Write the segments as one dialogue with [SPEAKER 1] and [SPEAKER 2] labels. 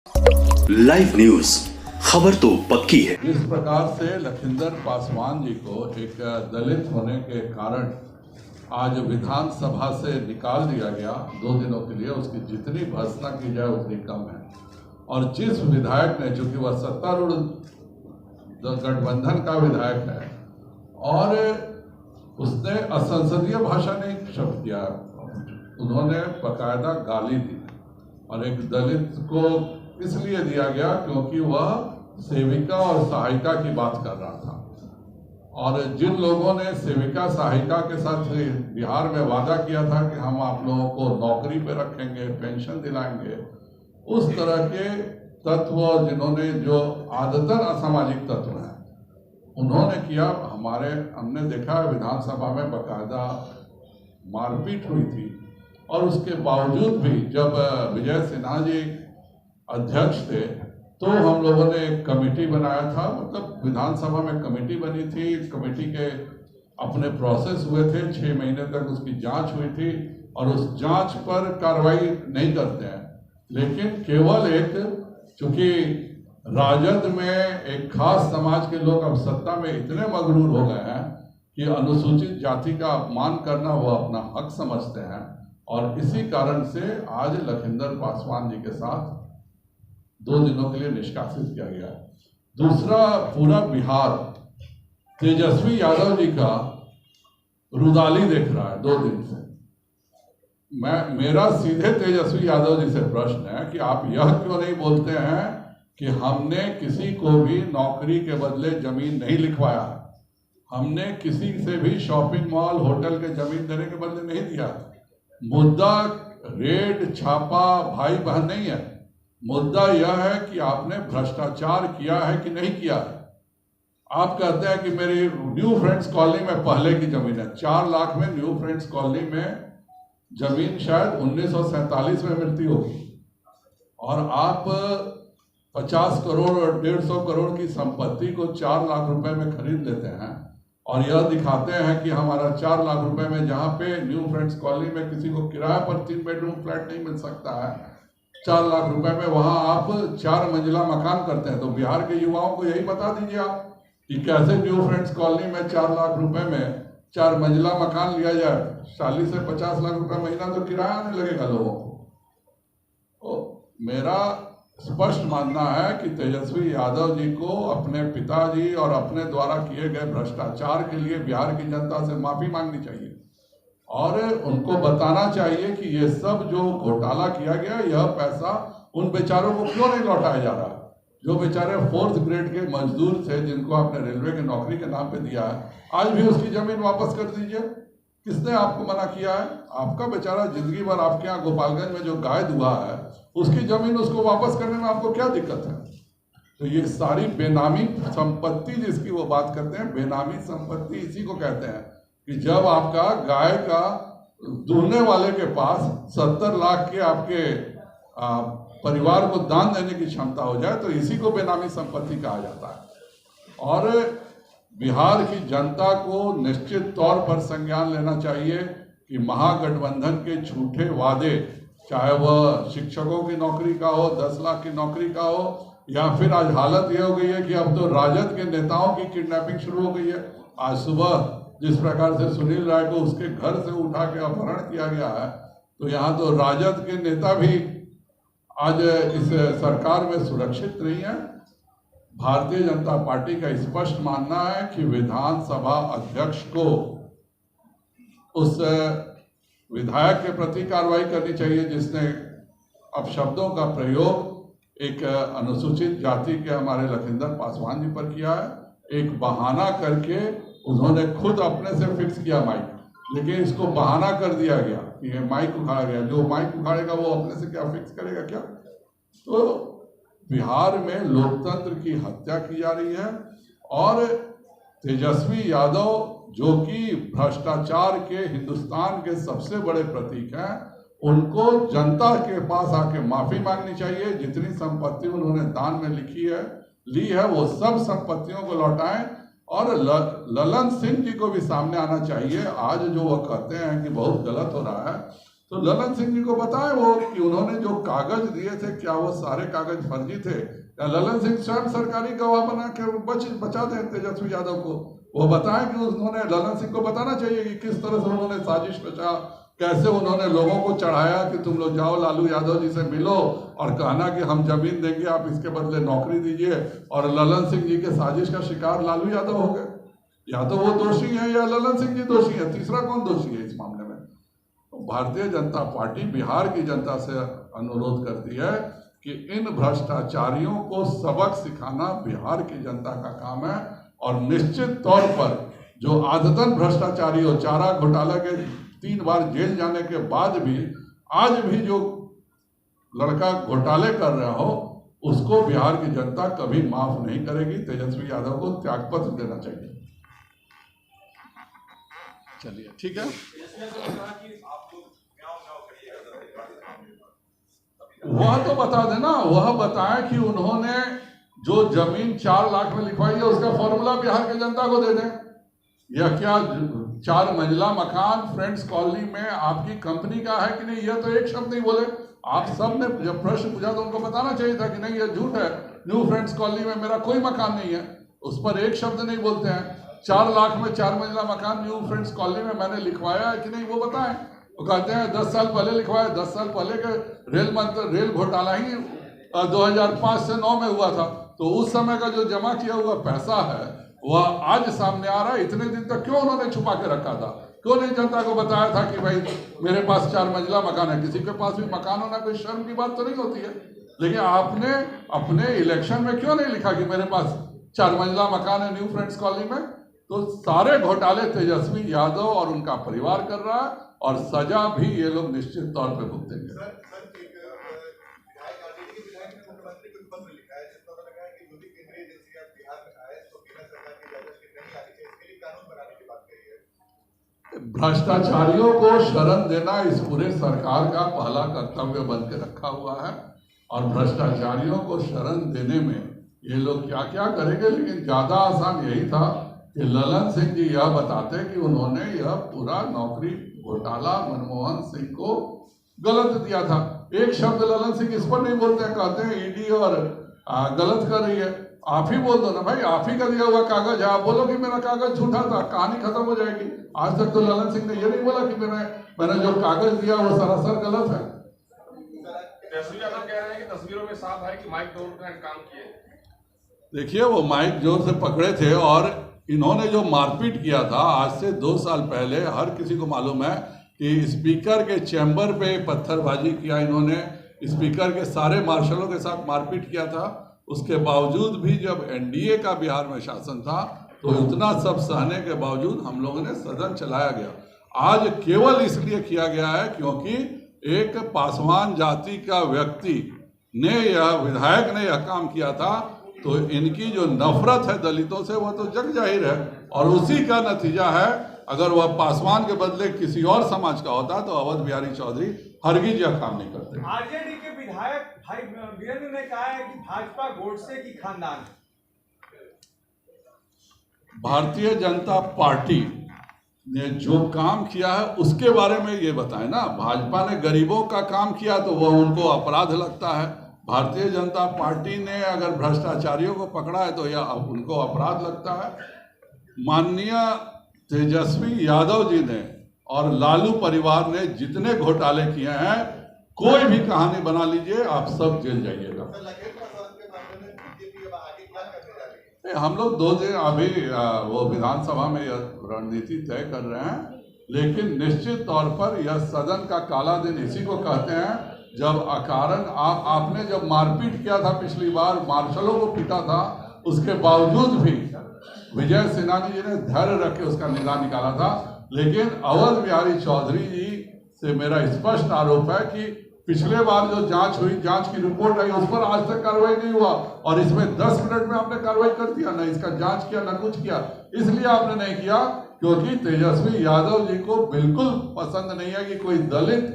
[SPEAKER 1] Live news, खबर तो पक्की है।
[SPEAKER 2] इस प्रकार से लखिंदर पासवान जी को एक दलित होने के कारण आज विधानसभा से निकाल दिया गया 2 दिनों के लिए। उसकी जितनी भर्त्सना की जाए उतनी कम है। और जिस विधायक ने, चूंकि वह सत्तारूढ़ गठबंधन का विधायक है और उसने असंसदीय भाषा नहीं शब्द किया, उन्होंने बाकायदा गाली दी। और एक दलित को इसलिए दिया गया क्योंकि वह सेविका और सहायिका की बात कर रहा था। और जिन लोगों ने सेविका सहायिका के साथ बिहार में वादा किया था कि हम आप लोगों को नौकरी पे रखेंगे, पेंशन दिलाएंगे, उस तरह के तत्व जिन्होंने, जो आदतन असामाजिक तत्व हैं, उन्होंने किया। हमने देखा विधानसभा में बाकायदा मारपीट हुई थी। और उसके बावजूद भी जब विजय सिन्हा जी अध्यक्ष थे तो हम लोगों ने एक कमेटी बनाया था, मतलब विधानसभा में कमेटी बनी थी। कमेटी के अपने प्रोसेस हुए थे, 6 महीने तक उसकी जांच हुई थी। और उस जांच पर कार्रवाई नहीं करते हैं, लेकिन केवल एक, चूंकि राजद में एक खास समाज के लोग अब सत्ता में इतने मगरूर हो गए हैं कि अनुसूचित जाति का अपमान करना वो अपना हक समझते हैं। और इसी कारण से आज लखिंदर पासवान जी के साथ 2 दिनों के लिए निष्कासित किया गया है। दूसरा, पूरा बिहार तेजस्वी यादव जी का रुदाली देख रहा है 2 दिन से। मेरा सीधे तेजस्वी यादव जी से प्रश्न है कि आप यह क्यों नहीं बोलते हैं कि हमने किसी को भी नौकरी के बदले जमीन नहीं लिखवाया, हमने किसी से भी शॉपिंग मॉल, होटल के जमीन देने के बदले नहीं दिया। मुद्दा रेड छापा भाई बहन नहीं है, मुद्दा यह है कि आपने भ्रष्टाचार किया है कि नहीं किया है। आप कहते हैं कि मेरी न्यू फ्रेंड्स कॉलोनी में पहले की जमीन है, 4 लाख में न्यू फ्रेंड्स कॉलोनी में जमीन शायद 1947 में मिलती होगी, और आप 50 करोड़ और 150 करोड़ की संपत्ति को 4 लाख रुपए में खरीद लेते हैं। और यह दिखाते हैं कि हमारा 4 लाख रुपए में, जहां पे न्यू फ्रेंड्स कॉलोनी में किसी को किराए पर 3 बेडरूम फ्लैट नहीं मिल सकता है, 4 लाख रुपए में वहां आप 4 मंजिला मकान करते हैं। तो बिहार के युवाओं को यही बता दीजिए आप कि कैसे न्यू फ्रेंड्स कॉलोनी में 4 लाख रुपए में 4 मंजिला मकान लिया जाए। 40 से 50 लाख रुपए महीना तो किराया आने लगेगा लोगों को। तो मेरा स्पष्ट मानना है कि तेजस्वी यादव जी को अपने पिताजी और अपने द्वारा किए गए भ्रष्टाचार के लिए बिहार की जनता से माफी मांगनी चाहिए। और उनको बताना चाहिए कि ये सब जो घोटाला किया गया, यह पैसा उन बेचारों को क्यों नहीं लौटाया जा रहा। जो बेचारे 4th ग्रेड के मजदूर थे, जिनको आपने रेलवे की नौकरी के नाम पे दिया है, आज भी उसकी जमीन वापस कर दीजिए। किसने आपको मना किया है? आपका बेचारा जिंदगी भर आपके यहाँ गोपालगंज में जो गाय दुआ है, उसकी जमीन उसको वापस करने में आपको क्या दिक्कत है? तो ये सारी बेनामी संपत्ति जिसकी वो बात करते हैं, बेनामी संपत्ति इसी को कहते हैं कि जब आपका गाय का दूहने वाले के पास 70 लाख के आपके परिवार को दान देने की क्षमता हो जाए, तो इसी को बेनामी संपत्ति कहा जाता है। और बिहार की जनता को निश्चित तौर पर संज्ञान लेना चाहिए कि महागठबंधन के झूठे वादे, चाहे वह शिक्षकों की नौकरी का हो, 10 लाख की नौकरी का हो, या फिर आज हालत यह हो गई है कि अब तो राजद के नेताओं की किडनैपिंग शुरू हो गई है। आज सुबह जिस प्रकार से सुनील राय को उसके घर से उठा के अपहरण किया गया है, तो यहाँ तो राजद के नेता भी आज इस सरकार में सुरक्षित नहीं है। भारतीय जनता पार्टी का स्पष्ट मानना है कि विधानसभा अध्यक्ष को उस विधायक के प्रति कार्रवाई करनी चाहिए जिसने अपशब्दों का प्रयोग एक अनुसूचित जाति के हमारे लखिंदर पासवान जी पर किया है। एक बहाना करके उन्होंने खुद अपने से फिक्स किया माइक, लेकिन इसको बहाना कर दिया गया कि ये माइक उखाड़ा गया। जो माइक उखाड़ेगा वो अपने से क्या फिक्स करेगा क्या? तो बिहार में लोकतंत्र की हत्या की जा रही है। और तेजस्वी यादव, जो कि भ्रष्टाचार के हिंदुस्तान के सबसे बड़े प्रतीक हैं, उनको जनता के पास आके माफी मांगनी चाहिए। जितनी संपत्ति उन्होंने दान में ली है वो सब संपत्तियों को लौटाएं। और ललन सिंह जी को भी सामने आना चाहिए। आज जो वो कहते हैं कि बहुत गलत हो रहा है, तो ललन सिंह जी को बताएं वो कि उन्होंने जो कागज दिए थे क्या वो सारे कागज फर्जी थे, या ललन सिंह स्वयं सरकारी गवाह बना के बचा दें तेजस्वी यादव को। वो बताएं कि उन्होंने, ललन सिंह को बताना चाहिए कि किस तरह से उन्होंने साजिश रचा, कैसे उन्होंने लोगों को चढ़ाया कि तुम लोग जाओ लालू यादव जी से मिलो और कहना कि हम जमीन देंगे, आप इसके बदले नौकरी दीजिए, और ललन सिंह जी के साजिश का शिकार लालू यादव हो गए। या तो वो दोषी है या ललन सिंह जी दोषी है, तीसरा कौन दोषी है इस मामले में? तो भारतीय जनता पार्टी बिहार की जनता से अनुरोध करती है कि इन भ्रष्टाचारियों को सबक सिखाना बिहार की जनता का काम है, और निश्चित तौर पर जो आदतन भ्रष्टाचारी हो, चारा घोटाला के 3 बार जेल जाने के बाद भी आज भी जो लड़का घोटाले कर रहा हो, उसको बिहार की जनता कभी माफ नहीं करेगी। तेजस्वी यादव को त्यागपत्र देना चाहिए। चलिए ठीक है, वह तो बता देना, वह बताएं कि उन्होंने जो जमीन 4 लाख में लिखवाई है उसका फॉर्मूला बिहार की जनता को दे दें, या क्या 4 मंजिला मकान फ्रेंड्स कॉलोनी में आपकी कंपनी का है कि नहीं, यह तो एक शब्द नहीं बोले। आप सब ने जब प्रश्न पूछा तो उनको बताना चाहिए था कि नहीं ये झूठ है, न्यू फ्रेंड्स कॉलोनी में मेरा कोई मकान नहीं है, उस पर एक शब्द नहीं बोलते हैं। 4 लाख में 4 मंजिला मकान न्यू फ्रेंड्स कॉलोनी में मैंने लिखवाया है कि नहीं वो बताएं। वो कहते हैं 10 साल पहले लिखवाया, 10 साल पहले के रेल घोटाला ही 2005 से 9 में हुआ था, तो उस समय का जो जमा किया हुआ पैसा है वह आज सामने आ रहा है। इतने दिन तक क्यों उन्होंने छुपा के रखा था? क्यों नहीं जनता को बताया था कि भाई मेरे पास 4 मंजिला मकान है? किसी के पास भी मकान होना कोई शर्म की बात तो नहीं होती है, लेकिन आपने अपने इलेक्शन में क्यों नहीं लिखा कि मेरे पास 4 मंजिला मकान है न्यू फ्रेंड्स कॉलोनी में? तो सारे घोटाले तेजस्वी यादव और उनका परिवार कर रहा है, और सजा भी ये लोग निश्चित तौर पे भुगतेंगे। भ्रष्टाचारियों को शरण देना इस पूरे सरकार का पहला कर्तव्य बन के रखा हुआ है, और भ्रष्टाचारियों को शरण देने में ये लोग क्या क्या करेंगे, लेकिन ज्यादा आसान यही था कि ललन सिंह जी यह बताते कि उन्होंने यह पूरा नौकरी घोटाला मनमोहन सिंह को गलत दिया था। एक शब्द ललन सिंह इस पर नहीं बोलते हैं, कहते हैं ईडी और गलत कर रही है। आप ही बोल दो ना भाई, आप ही का दिया हुआ कागज है, आप बोलो कि मेरा कागज झूठा था, कहानी खत्म हो जाएगी। आज तक तो ललन सिंह ने ये नहीं बोला कि मैंने जो कागज दिया वो सरासर गलत है।
[SPEAKER 3] तेजस्वी यादव कह रहे हैं कि तस्वीरों में साफ है कि माइक तोड़कर काम किए।
[SPEAKER 2] देखिए वो माइक जोर से पकड़े थे, और इन्होंने जो मारपीट किया था आज से 2 साल पहले, हर किसी को मालूम है कि स्पीकर के चैम्बर पे पत्थरबाजी किया इन्होंने, स्पीकर के सारे मार्शलों के साथ मारपीट किया था। उसके बावजूद भी जब एनडीए का बिहार में शासन था तो इतना सब सहने के बावजूद हम लोगों ने सदन चलाया गया। आज केवल इसलिए किया गया है क्योंकि एक पासवान जाति का व्यक्ति ने, यह विधायक ने यह काम किया था, तो इनकी जो नफरत है दलितों से वो तो जग जाहिर है, और उसी का नतीजा है। अगर वह पासवान के बदले किसी और समाज का होता तो अवध बिहारी चौधरी हरगिज यह काम नहीं करते।
[SPEAKER 4] आरजेडी के विधायक भाई वीरेंद्र ने कहा है कि भाजपा गोडसे की खानदान है।
[SPEAKER 2] भारतीय जनता पार्टी ने जो काम किया है उसके बारे में ये बताएं ना। भाजपा ने गरीबों का काम किया तो वह उनको अपराध लगता है, भारतीय जनता पार्टी ने अगर भ्रष्टाचारियों को पकड़ा है तो यह उनको अपराध लगता है। माननीय तेजस्वी यादव जी ने और लालू परिवार ने जितने घोटाले किए हैं, कोई भी कहानी बना लीजिए, आप सब जेल जाइएगा। हम लोग 2 दिन अभी वो विधानसभा में यह रणनीति तय कर रहे हैं, लेकिन निश्चित तौर पर यह सदन का काला दिन इसी को कहते हैं जब अकारण आपने जब मारपीट किया था पिछली बार, मार्शलों को पीटा था, उसके बावजूद भी विजय सिन्हानी जी ने धैर्य रख के उसका निदान निकाला था। लेकिन अवध बिहारी चौधरी जी से मेरा स्पष्ट आरोप है कि पिछले बार जो जांच हुई, जांच की रिपोर्ट आई, उस पर आज तक कार्रवाई नहीं हुआ, और इसमें 10 मिनट में आपने कार्रवाई कर दिया, ना इसका जांच किया ना कुछ किया। इसलिए आपने नहीं किया क्योंकि तेजस्वी यादव जी को बिल्कुल पसंद नहीं है कि कोई दलित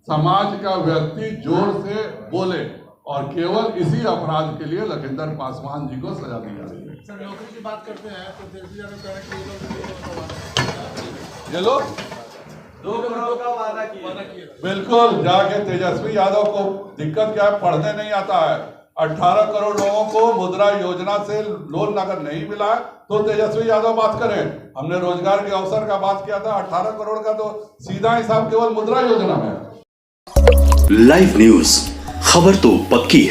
[SPEAKER 2] समाज का व्यक्ति जोर से बोले, और केवल इसी अपराध के लिए लखिंदर पासवान जी को सजा दी जा रही है।
[SPEAKER 5] सर नौकरी की बात करते हैं तो तेजस्वी यादव कह रहे हैं कि ये लोग
[SPEAKER 4] 2 करोड़ का वादा किया।
[SPEAKER 2] बिल्कुल, जाके तेजस्वी यादव को दिक्कत क्या है, पढ़ने नहीं आता है। 18 करोड़ लोगों को मुद्रा योजना से लोन अगर नहीं मिला तो तेजस्वी यादव बात करें। हमने रोजगार के अवसर का बात किया था, 18 करोड़ का तो सीधा हिसाब केवल मुद्रा योजना में है।
[SPEAKER 1] लाइव न्यूज, खबर तो पक्की है।